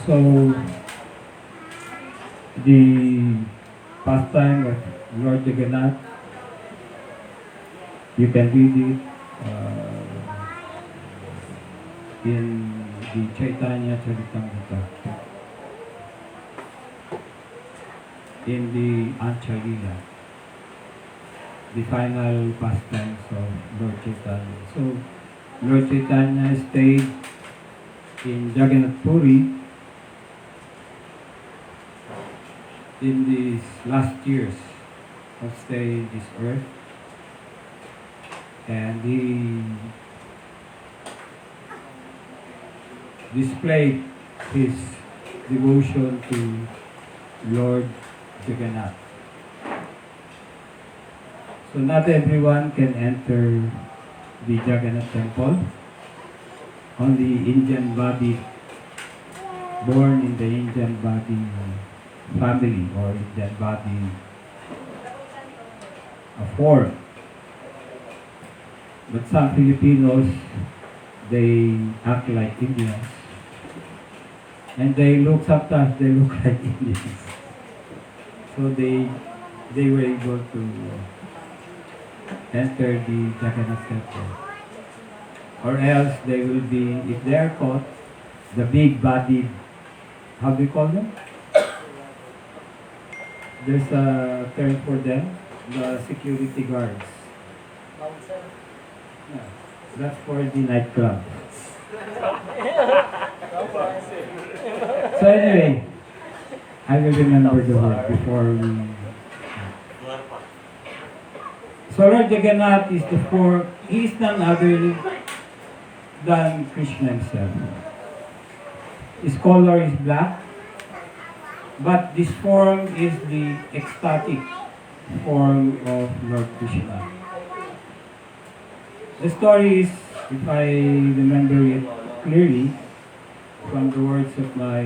So, the pastime of Lord Jagannath, you can read it in the Chaitanya Charitamrita, in the Anchalila, the final pastimes of Lord Chaitanya. So, Lord Chaitanya stayed in Jagannath Puri in these last years of staying this earth, and he displayed his devotion to Lord Jagannath. So not everyone can enter the Jagannath temple. Only Indian body, born in the Indian body family or Indian body form. But some Filipinos, they act like Indians. And sometimes they look like Indians. So they were able to enter the Jagannath temple. Or else they will be, if they are caught, the big bodied, how do you call them? There's a term for them, the security guards. Yeah, that's for the nightclub. So anyway, I will remember the word before we... So Lord Jagannath is he is none other than Krishna himself. His color is black, but this form is the ecstatic form of Lord Krishna. The story is, if I remember it clearly, from the words of my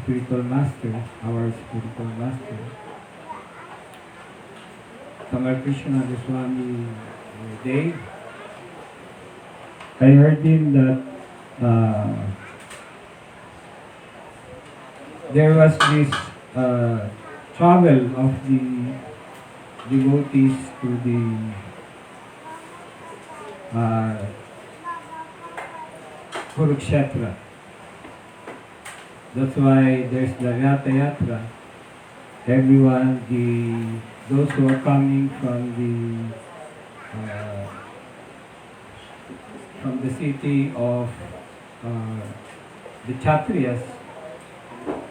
spiritual master, our spiritual master, Tamal Krishna Goswami Dev. I heard him that there was this travel of the devotees to the Kurukshetra. That's why there's the Jagannath Yatra. Everyone, those who are coming from the city of the Kshatriyas,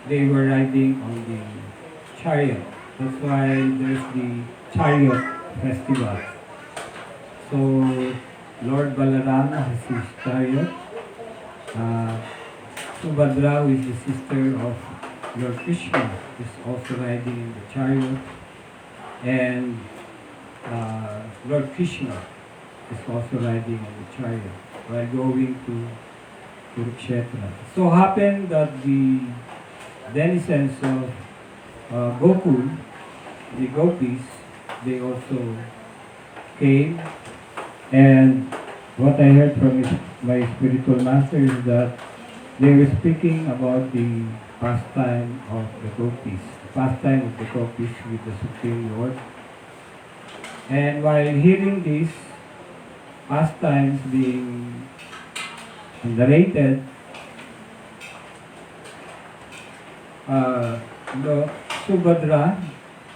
they were riding on the chariot. That's why there's the chariot festival. So Lord Balarama has his chariot. Subhadra, who is the sister of Lord Krishna, is also riding in the chariot. And Lord Krishna is also riding in the chariot while going to Kurukshetra. So happened that the denizens of Gokul, the gopis, they also came. And what I heard from my spiritual master is that they were speaking about the pastime of the gopis, pastime of the gopis with the Supreme Lord. And while hearing these pastimes being narrated, Subhadra,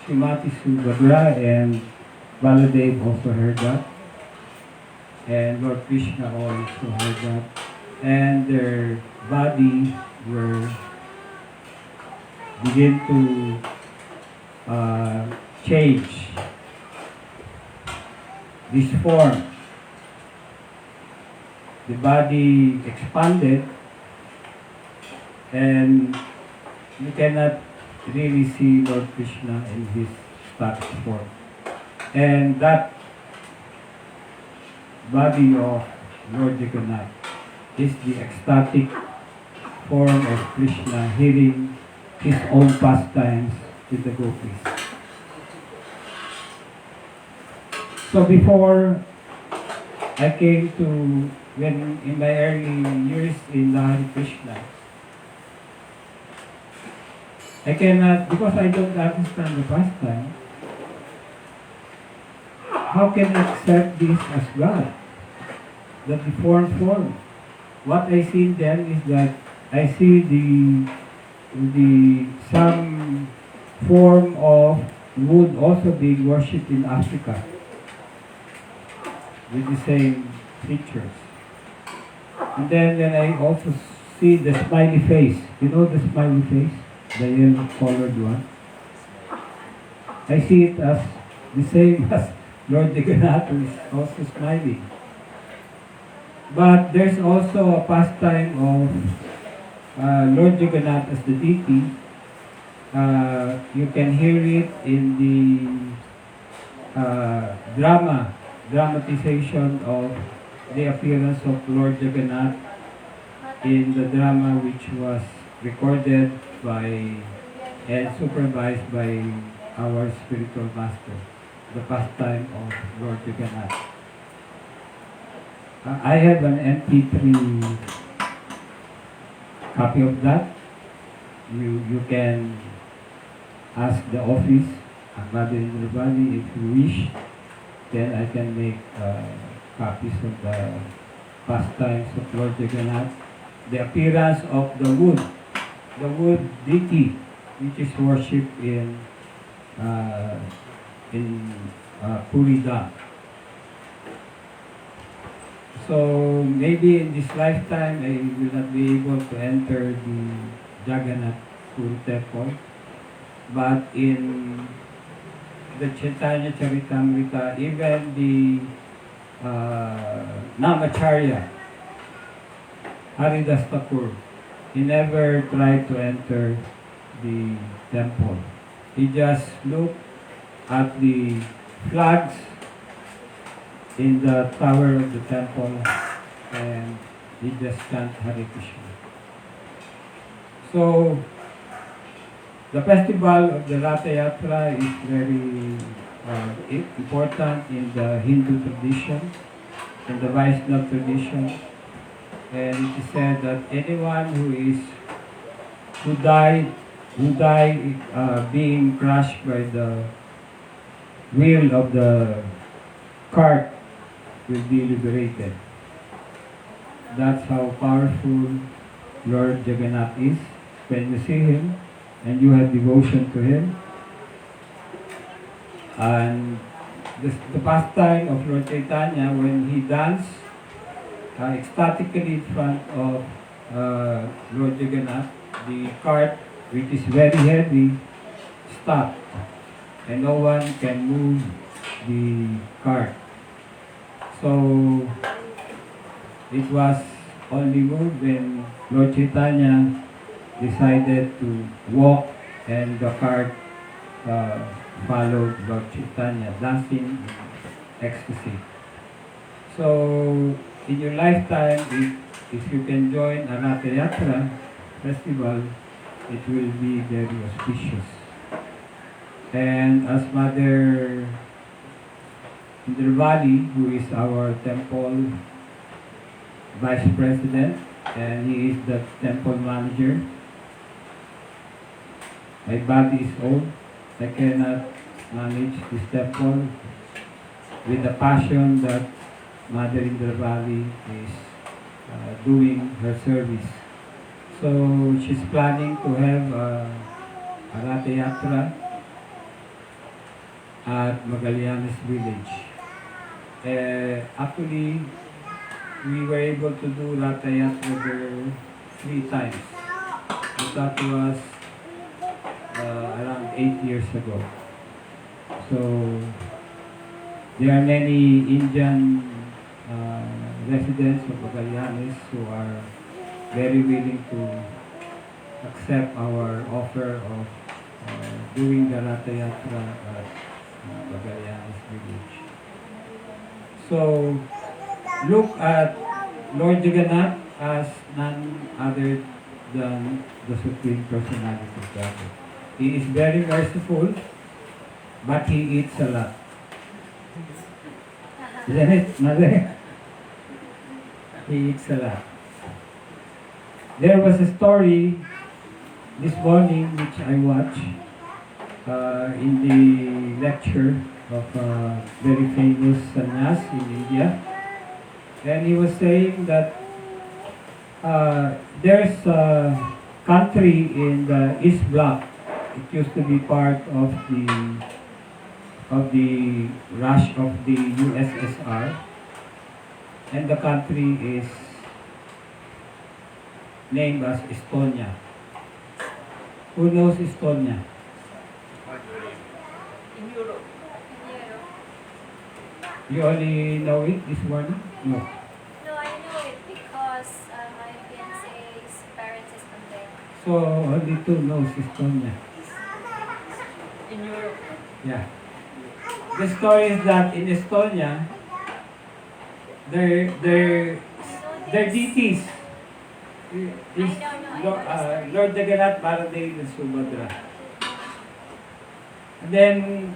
Srimati Subhadra and Baladev also heard that. And Lord Krishna also heard that. And their body begin to change this form. The body expanded, and you cannot really see Lord Krishna in his static form. And that body of Lord Jagannath is the ecstatic form of Krishna hearing his own pastimes with the gopis. So before I came to, when in my early years in the Hare Krishna, I cannot, because I don't understand the pastime, how can I accept this as God? That the form. What I see then is that I see the some form of wood also being worshipped in Africa with the same features. And then I also see the smiley face. You know the smiley face? The yellow colored one. I see it as the same as Lord Jagannath, who is also smiling. But there's also a pastime of Lord Jagannath as the deity. You can hear it in the dramatization of the appearance of Lord Jagannath in the drama which was recorded by and supervised by our spiritual master, the pastime of Lord Jagannath. I have an MP3 copy of that. You can ask the office at Mother in the Valley if you wish. Then I can make copies of the pastimes of Lord Jagannath. The appearance of the wood deity, which is worshipped in Purida. So maybe in this lifetime I will not be able to enter the Jagannath Puri Temple, but in the Chaitanya Charitamrita, even the Namacharya, Haridas Thakur, he never tried to enter the temple. He just looked at the flags in the tower of the temple and he just chant Hare Krishna. So the festival of the Ratha Yatra is very important in the Hindu tradition, in the Vaishnava tradition, and it is said that anyone who died being crushed by the wheel of the cart will be liberated. That's how powerful Lord Jagannath is. When you see him and you have devotion to him, and the pastime of Lord Chaitanya, when he danced ecstatically in front of Lord Jagannath, the cart, which is very heavy, stopped, and no one can move the cart. So it was only moved when Lord Chaitanya decided to walk and the cart followed Lord Chaitanya, dancing in ecstasy. So in your lifetime, if you can join a Ratha Yatra festival, it will be very auspicious. And as Mother Indravali, who is our temple vice president, and he is the temple manager, my body is old. I cannot manage this temple with the passion that Mother Indravali is doing her service. So she's planning to have a Ratha Yatra at Magallanes village. Actually, we were able to do Ratha Yatra there 3 times. But that was around 8 years ago. So there are many Indian residents of Magallanes who are very willing to accept our offer of doing the Ratha Yatra at Magallanes village. So look at Lord Jagannath as none other than the Supreme Personality of God. He is very merciful, but he eats a lot. Isn't it, Mother? He eats a lot. There was a story this morning, which I watched in the lecture of a very famous sannyas in India, and he was saying that there's a country in the East Bloc. It used to be part of the rush of the USSR, and the country is named as Estonia. Who knows Estonia? In Europe. You only know it this morning? No. No, I know it because my fiance's parents is from there. So only two knows Estonia. In Europe. Yeah. The story is that in Estonia, their deities is Lord Jagannath Baladeva Subhadra. And then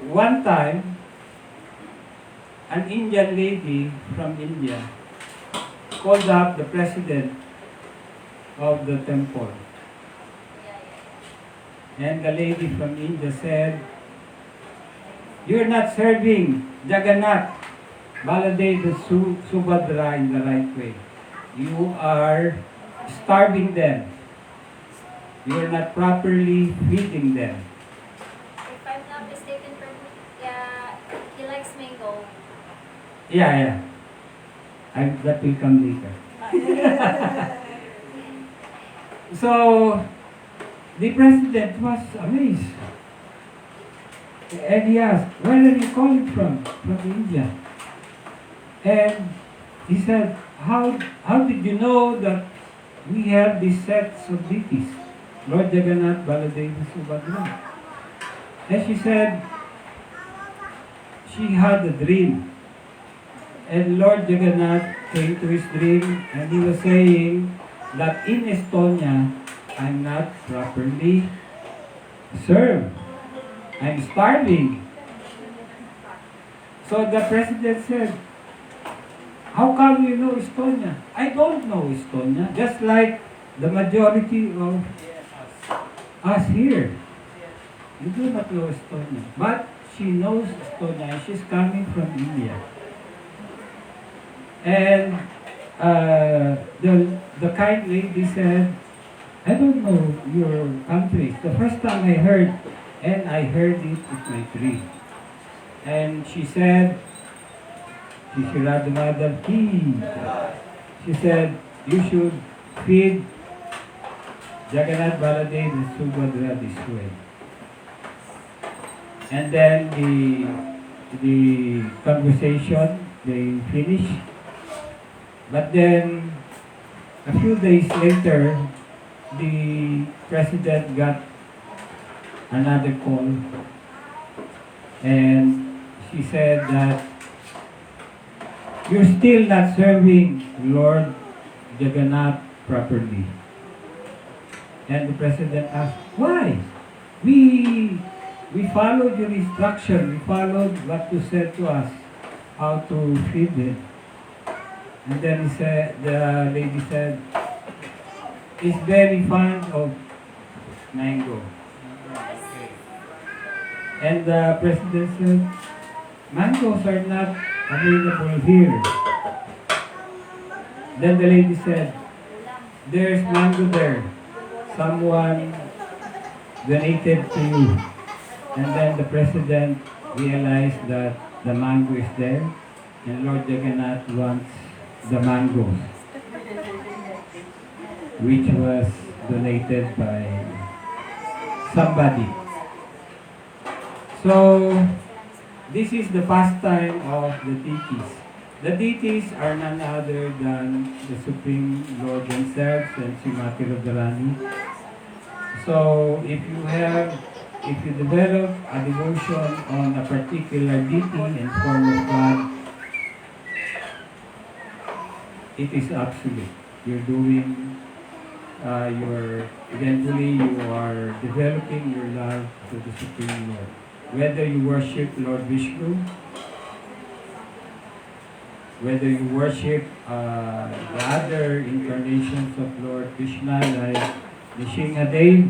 one time, an Indian lady from India called up the president of the temple. And the lady from India said, "You're not serving Jagannath Baladeva Subhadra in the right way. You are starving them. You are not properly feeding them." If I'm not mistaken, yeah, he likes mango. Yeah. That will come later. So, the president was amazed. And he asked, "Where are you calling from?" "From India." And he said, How did you know that we have these sets of deities? Lord Jagannath Baladeva Subhadra. And she said, she had a dream. And Lord Jagannath came to his dream and he was saying that in Estonia, I'm not properly served. I'm starving. So the president said, "How come you know Estonia?" "I don't know Estonia." Just like the majority of us here. You do not know Estonia. But she knows Estonia. She's coming from India. And the kind lady said, "I don't know your country. The first time I heard, and I heard it in my dream." And she said, she said, "You should feed Jagannath Baladeva Subhadra this way." And then the conversation, they finished. But then, a few days later, the president got another call. And she said that, "You're still not serving Lord Jagannath properly." And the president asked, "Why? We followed your instruction. We followed what you said to us, how to feed it." And then the lady said, "He's very fond of mango." And the president said, "Mangoes are not available here." Then the lady said, "There's mango there. Someone donated to you." And then the president realized that the mango is there and Lord Jagannath wants the mangoes, which was donated by somebody. So, this is the pastime of the deities. The deities are none other than the Supreme Lord themselves and Srimati Radharani. So, if you develop a devotion on a particular deity and form of God, it is absolute. You're doing, eventually you are developing your love to the Supreme Lord. Whether you worship Lord Vishnu, whether you worship the other incarnations of Lord Krishna, like Wishing a day,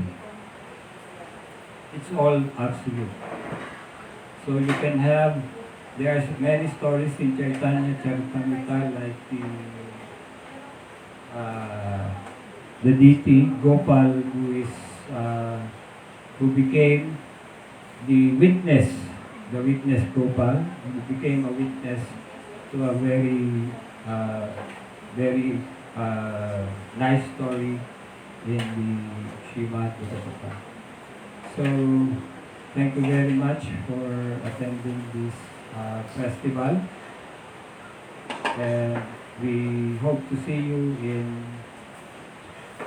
it's all absolute. So you can have, there are many stories in Chaitanya Charitamrita like the deity Gopal who became the witness Gopal, who became a witness to a very nice story in the Srimad Bhagavatam. So, thank you very much for attending this festival, and we hope to see you in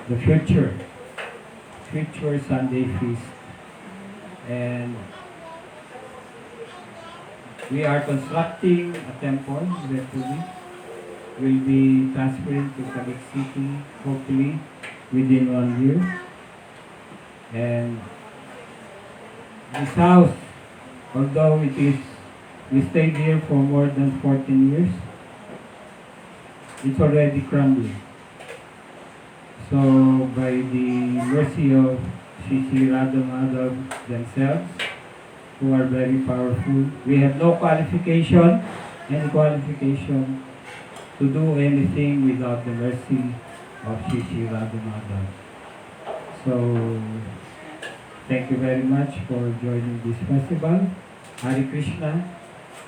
the future Sunday feast. And we are constructing a temple eventually. We'll be transferring to Taguig City hopefully within 1 year. And this house, although we stayed here for more than 14 years, it's already crumbling. So by the mercy of Sri Radha Madhav themselves, who are very powerful, we have no any qualification to do anything without the mercy of Sri Radha Madhav. So thank you very much for joining this festival. Hare Krishna.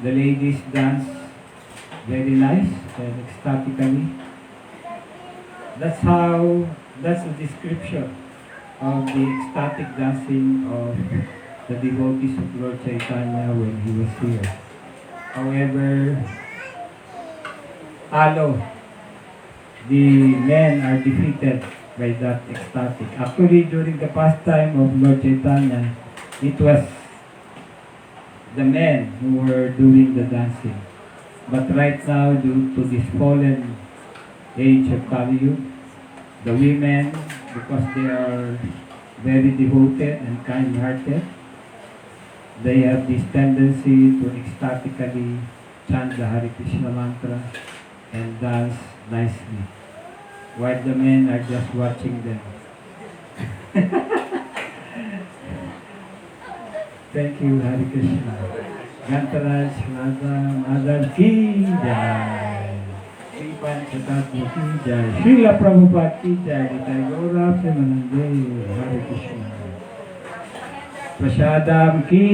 The ladies dance very nice and ecstatically. That's a description of the ecstatic dancing of the devotees of Lord Chaitanya when he was here. However, the men are defeated by that ecstatic. Actually, during the pastime of Lord Chaitanya, it was the men who were doing the dancing. But right now, due to this fallen age of Kali Yuga, the women, because they are very devoted and kind-hearted, they have this tendency to ecstatically chant the Hare Krishna mantra and dance nicely, while the men are just watching them. Thank you, Hare Krishna. Gantaraj Radha Madhav Ki Jai. Sri Panchatattva Ki Jai. Srila Prabhupada Ki Jai. Nitai Gaura Premanande. Hare Krishna. Prasadam Ki